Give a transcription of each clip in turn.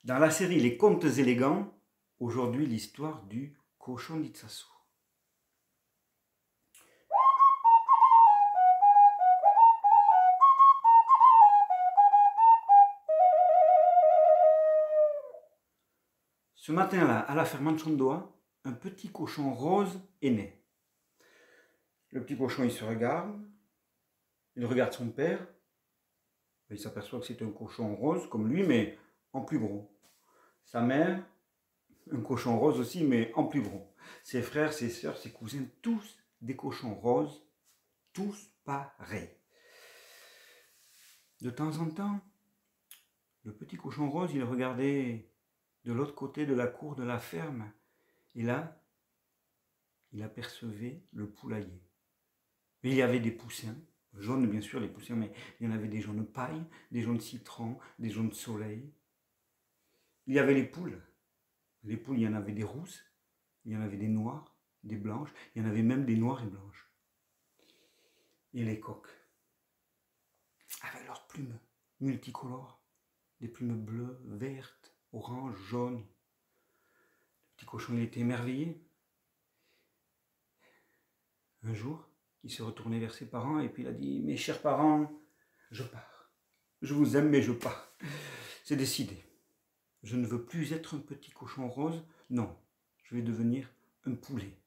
Dans la série Les Contes élégants, aujourd'hui l'histoire du cochon d'Itsasu. Ce matin-là, à la ferme Chondoa, un petit cochon rose est né. Le petit cochon, il se regarde, il regarde son père, il s'aperçoit que c'est un cochon rose comme lui, mais en plus gros. Sa mère, un cochon rose aussi, mais en plus gros. Ses frères, ses sœurs, ses cousins, tous des cochons roses, tous pareils. De temps en temps, le petit cochon rose, il regardait de l'autre côté de la cour de la ferme, et là, il apercevait le poulailler. Mais il y avait des poussins, jaunes bien sûr les poussins, mais il y en avait des jaunes paille, des jaunes citron, des jaunes soleil. Il y avait les poules. Les poules, il y en avait des rousses, il y en avait des noires, des blanches, il y en avait même des noires et blanches. Et les coqs, avec leurs plumes multicolores, des plumes bleues, vertes, oranges, jaunes. Le petit cochon, il était émerveillé. Un jour, il s'est retourné vers ses parents et puis il a dit « Mes chers parents, je pars. Je vous aime, mais je pars. C'est décidé. Je ne veux plus être un petit cochon rose. Non, je vais devenir un poulet. »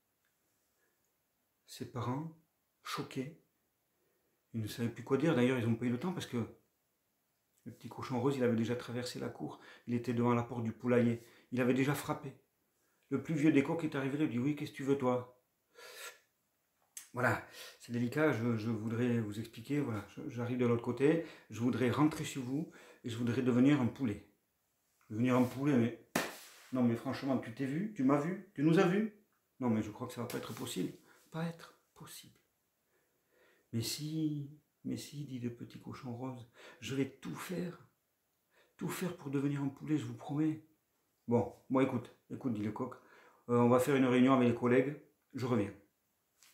Ses parents, choqués, ils ne savaient plus quoi dire. D'ailleurs, ils n'ont pas eu le temps parce que le petit cochon rose, il avait déjà traversé la cour. Il était devant la porte du poulailler. Il avait déjà frappé. Le plus vieux des coqs est arrivé. Il a dit « Oui, qu'est-ce que tu veux, toi ?» Voilà, c'est délicat, je voudrais vous expliquer, voilà, j'arrive de l'autre côté, je voudrais rentrer chez vous et je voudrais devenir un poulet. Devenir un poulet, mais... Non mais franchement, tu t'es vu? Tu m'as vu? Tu nous as vus? Non mais je crois que ça va pas être possible. Pas être possible. Mais si, dit le petit cochon rose, je vais tout faire pour devenir un poulet, je vous promets. Bon, écoute, dit le coq, on va faire une réunion avec les collègues, je reviens.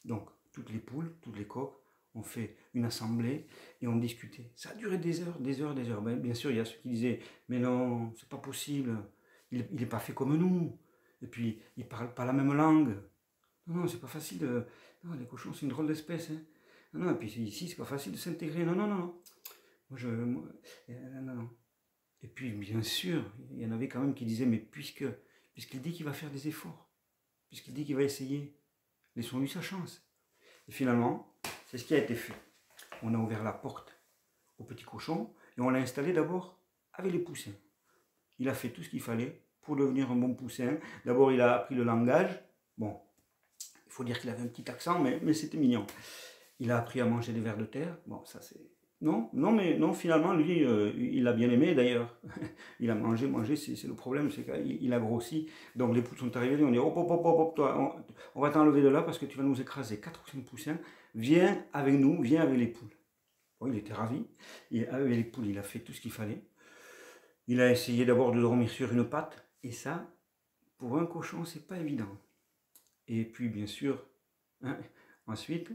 Donc, toutes les poules, tous les coqs, ont fait une assemblée et ont discuté. Ça a duré des heures. Ben, bien sûr, il y a ceux qui disaient « Mais non, c'est pas possible, il n'est pas fait comme nous. Et puis, il ne parle pas la même langue. Non, c'est pas facile. Non, les cochons, c'est une drôle d'espèce. Hein. Non, et puis ici, c'est pas facile de s'intégrer. Non. Non. Et puis, bien sûr, il y en avait quand même qui disaient « Mais puisqu'il dit qu'il va faire des efforts, puisqu'il dit qu'il va essayer, laissons-lui sa chance. » Et finalement, c'est ce qui a été fait. On a ouvert la porte au petit cochon et on l'a installé d'abord avec les poussins. Il a fait tout ce qu'il fallait pour devenir un bon poussin. D'abord, il a appris le langage. Bon, il faut dire qu'il avait un petit accent, mais c'était mignon. Il a appris à manger des vers de terre. Bon, ça c'est... Non, finalement, lui, il a bien aimé d'ailleurs. Il a mangé, c'est le problème, c'est qu'il a grossi. Donc les poules sont arrivées, on dit hop, toi, on va t'enlever de là parce que tu vas nous écraser 4 ou 5 poussins. Viens avec nous, viens avec les poules. Bon, il était ravi. Et avec les poules, il a fait tout ce qu'il fallait. Il a essayé d'abord de dormir sur une patte. Et ça, pour un cochon, c'est pas évident. Et puis, bien sûr, hein, ensuite,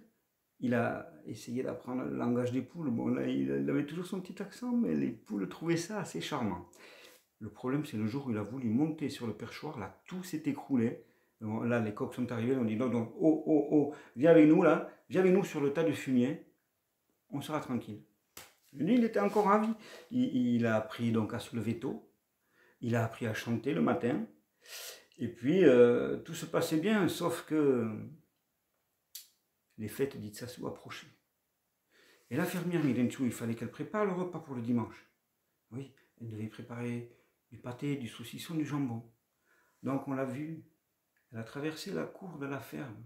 il a essayé d'apprendre le langage des poules. Bon, là, il avait toujours son petit accent, mais les poules trouvaient ça assez charmant. Le problème, c'est le jour où il a voulu monter sur le perchoir, là, tout s'est écroulé. Bon, là, les coqs sont arrivés, on dit non, oh, viens avec nous, là, viens avec nous sur le tas de fumier, on sera tranquille. Lui, il était encore ravi. Il a appris donc à se lever tôt, il a appris à chanter le matin, et puis tout se passait bien, sauf que les fêtes d'Itsasu approchaient. Et la fermière Mirenchu, il fallait qu'elle prépare le repas pour le dimanche. Oui, elle devait préparer du pâté, du saucisson, du jambon. Donc on l'a vue, elle a traversé la cour de la ferme.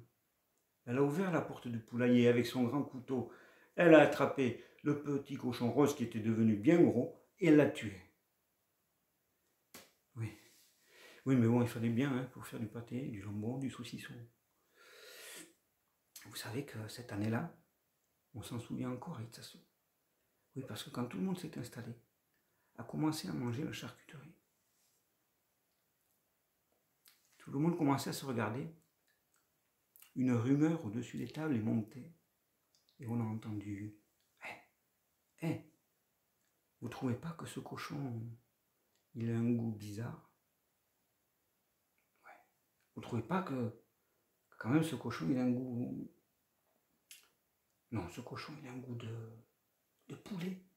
Elle a ouvert la porte du poulailler avec son grand couteau. Elle a attrapé le petit cochon rose qui était devenu bien gros et elle l'a tué. Oui, mais bon, il fallait bien hein, pour faire du pâté, du jambon, du saucisson. Vous savez que cette année-là, on s'en souvient encore à Itsasu. Oui, parce que quand tout le monde s'est installé, a commencé à manger la charcuterie. Tout le monde commençait à se regarder. Une rumeur au-dessus des tables est montée. Et on a entendu « Hé, vous trouvez pas que ce cochon, il a un goût bizarre. Ouais. Vous trouvez pas que quand même ce cochon il a un goût... Non, ce cochon il a un goût de poulet.